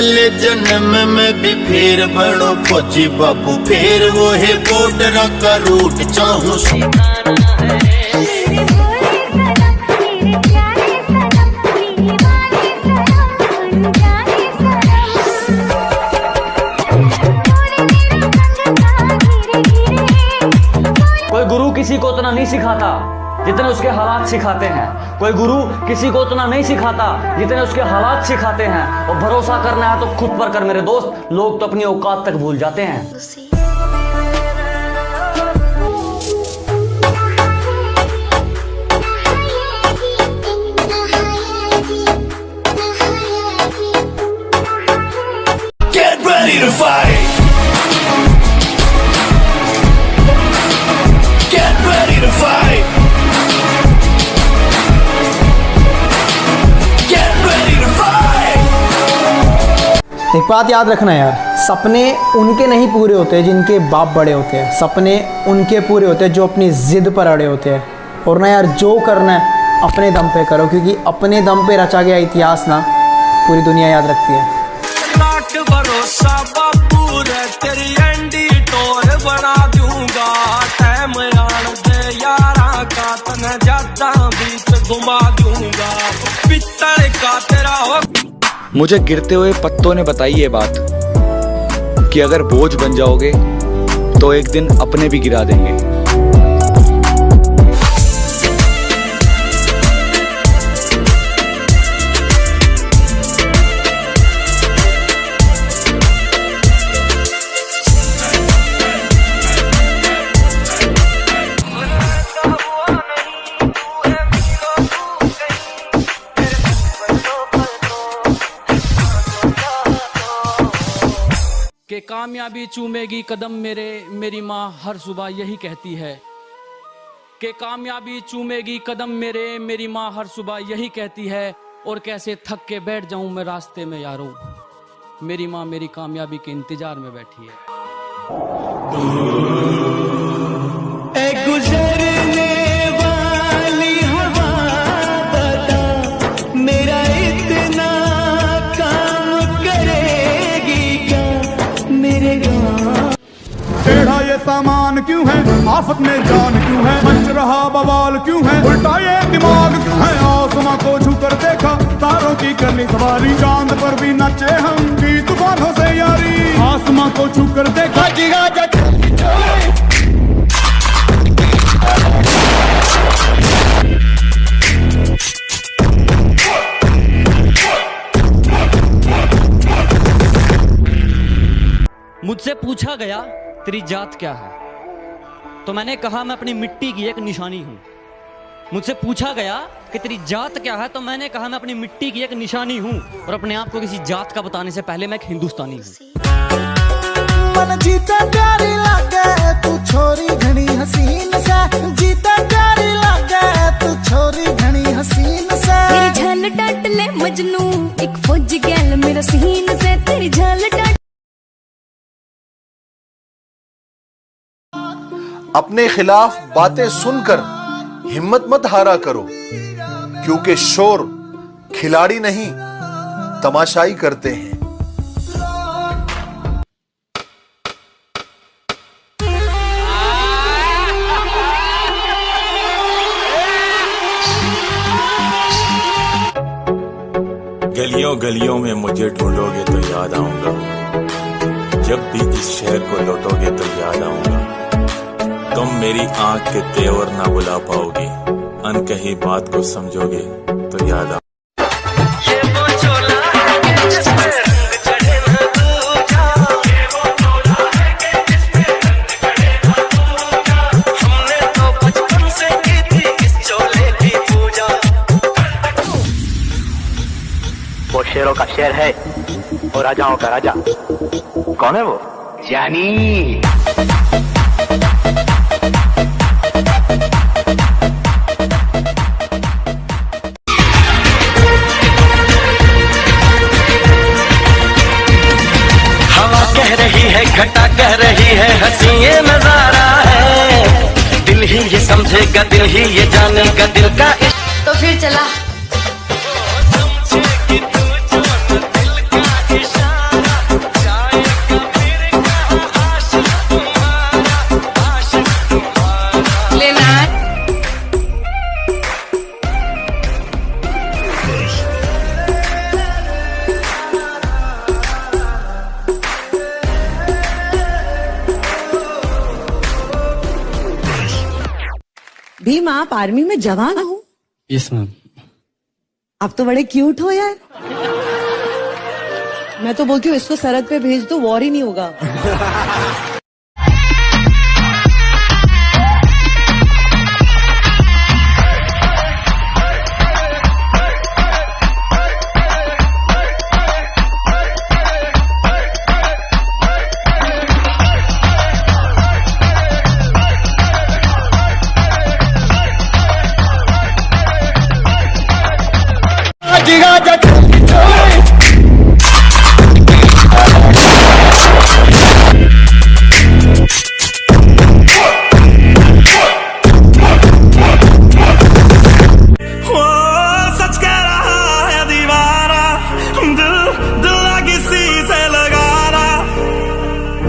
अगले जन्म में भी फिर बनो फौजी बाबू, फिर वो है बॉर्डर का रूट चाहूं कोई गुरु किसी को उतना नहीं सिखाता जितने उसके हालात सिखाते हैं। कोई गुरु किसी को उतना नहीं सिखाता जितने उसके हालात सिखाते हैं। और भरोसा करना है तो खुद पर कर मेरे दोस्त, लोग तो अपनी औकात तक भूल जाते हैं। Get ready to fight! Get ready to fight! Get ready to fight! एक बात याद रखना यार, सपने उनके नहीं पूरे होते जिनके बाप बड़े होते हैं। सपने उनके पूरे होते हैं जो अपनी ज़िद पर अड़े होते हैं। और ना यार, जो करना है अपने दम पे करो, क्योंकि अपने दम पे रचा गया इतिहास ना पूरी दुनिया याद रखती है। भरोसा बापू रे तेरी एंडी टोर बना दूंगा, टाइम आन दे यारा का तने ज्यादा बीच घुमा दूंगा, पित्तल का तेरा हो। मुझे गिरते हुए पत्तों ने बताई ये बात कि अगर बोझ बन जाओगे तो एक दिन अपने भी गिरा देंगे। कि कामयाबी चूमेगी कदम मेरे, मेरी माँ हर सुबह यही कहती है। कि कामयाबी चूमेगी कदम मेरे, मेरी माँ हर सुबह यही कहती है। और कैसे थक के बैठ जाऊं मैं रास्ते में यारों, मेरी माँ मेरी कामयाबी के इंतजार में बैठी है। गुजरने वाली हवा बता, मेरा इतना काम करेगी क्या मेरे गाँव। टेढ़ा ये सामान क्यों है, आफत में जान क्यों है, मच रहा बवाल क्यों है, उल्टा ये दिमाग क्यों है। आसमां को छूकर देखा, तारों की करनी सवारी, चांद पर भी नाचे हम भी तूफानों से यारी। आसमां को छूकर देखा, मुझसे पूछा गया तेरी जात क्या है, तो मैंने कहा मैं अपनी मिट्टी की एक निशानी हूँ। मुझसे पूछा गया कि तेरी जात क्या है, तो मैंने कहा मैं अपनी मिट्टी की एक निशानी हूँ। और अपने आप को किसी जात का बताने से पहले मैं एक हिंदुस्तानी हूँ। मन जीता प्यारी लागे तू छोरी घनी हसीन से, जीता प्यारी लागे तू छोरी घनी हसीन से। तेरी झाल डांट ले मजनू, एक फौजी गैल मेरा सीन से। तेरी झाल डांट। अपने खिलाफ बातें सुनकर हिम्मत मत हारा करो, क्योंकि शोर खिलाड़ी नहीं तमाशाई करते हैं। गलियों गलियों में मुझे ढूंढोगे तो याद आऊंगा, जब भी इस शहर को लौटोगे तो याद आऊंगा। तुम मेरी आंख के तेवर ना बुला पाओगे, अनकही बात को समझोगे तो याद आ। वो शेरों का शेर है और राजाओं का राजा। कौन है वो? जानी। हवा कह रही है, घटा कह रही है, हंसी ये नजारा है। दिल ही ये समझेगा, दिल ही ये जानेगा, दिल का इश्क। तो फिर चला। समझेगी तू जान दिल का इशारा। भीम आप आर्मी में जवान हो? Yes ma'am. आप तो बड़े क्यूट हो यार। मैं तो बोलती हूँ इसको सरहद पे भेज दो, वॉर ही नहीं होगा।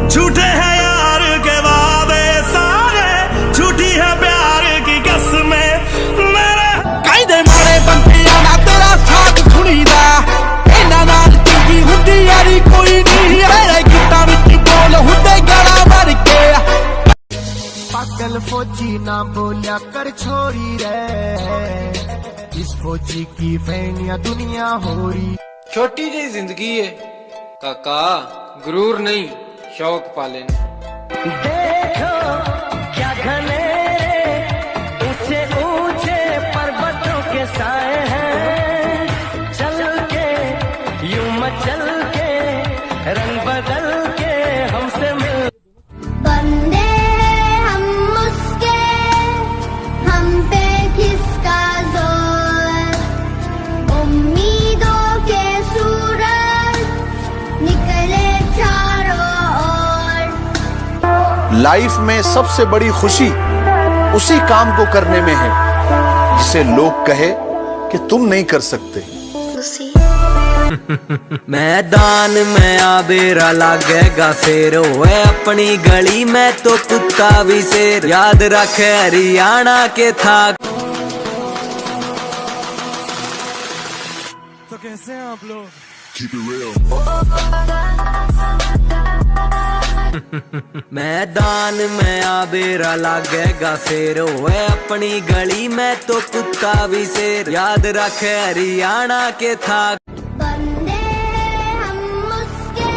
झूठे हैं यार के वादे सारे, झूठी है प्यार की कसमें मेरे कायदे मारे बनते आना तेरा साथ सुनीदा इन्हां नाल चंगी हुंदी यारी कोई नहीं मेरे गीतां विच बोल हुंदे गला भर के पागल फौजी ना बोलिया कर छोरी रे इस फौजी की फैनिया दुनिया हो रही। छोटी जी जिंदगी है काका, गुरूर नहीं शौक पाले। देखो क्या घने ऊंचे ऊंचे पर्वतों के साए हैं, चल के यूं मचल के रंग बदल के हमसे मिल। बंदे हम उसके, हम पे किसका जोर, उम्मीदों के सूरज निकले चारों। लाइफ में सबसे बड़ी खुशी उसी काम को करने में है जिसे लोग कहे कि तुम नहीं कर सकते। मैदान में आबेरा लागेगा शेर, होए अपनी गली में तो कुत्ता भी शेर, याद रखे हरियाणा के था। तो कैसे हैं आप लोग? मैदान में आबेरा लागेगा शेर, होए अपनी गली में तो कुत्ता भी शेर, याद रखे हरियाणा के था। बंदे हम उसके,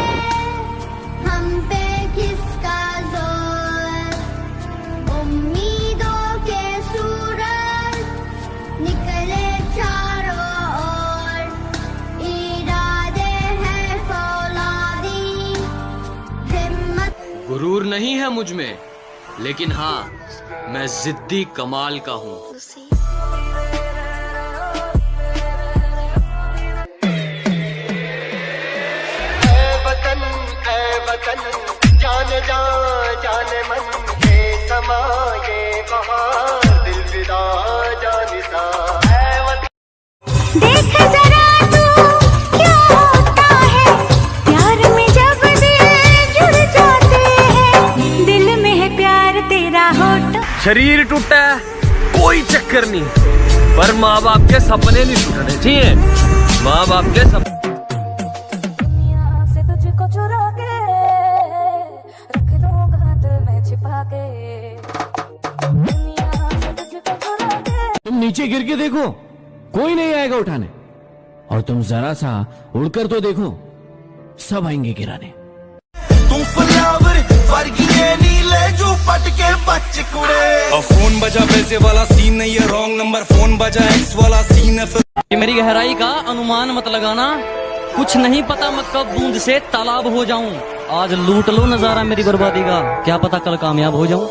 हम पे किसका जोर, उम्मीदों के सूरज निकले चारों ओर, इरादे हैं फौलादी हिम्मत। गुरूर नहीं है मुझ में, लेकिन हाँ मैं जिद्दी कमाल का हूँ। जाने जा जाने मन ये समा ये बहार दिल विदा जाने सा। देख जरा तू क्या होता है, प्यार में जब दिल जुड़ जाते हैं, दिल में है प्यार तेरा होठ। शरीर टूटा है कोई चक्कर नहीं, पर माँ बाप के सपने नहीं टूटने चाहिए। माँ बाप के सपने तुम नीचे गिर के देखो, कोई नहीं आएगा उठाने, और तुम जरा सा उड़कर तो देखो, सब आएंगे गिराने। तुम फरियावर वर्गीय नीले जो पटके बच कुड़े। फोन बजा पैसे वाला सीन नहीं है, रॉन्ग नंबर फोन बजा एक्स वाला सीन है। ये मेरी गहराई का अनुमान मत लगाना, कुछ नहीं पता मैं कब बूंद से तालाब हो जाऊं। आज लूट लो नजारा मेरी बर्बादी का, क्या पता कल कामयाब हो जाऊं।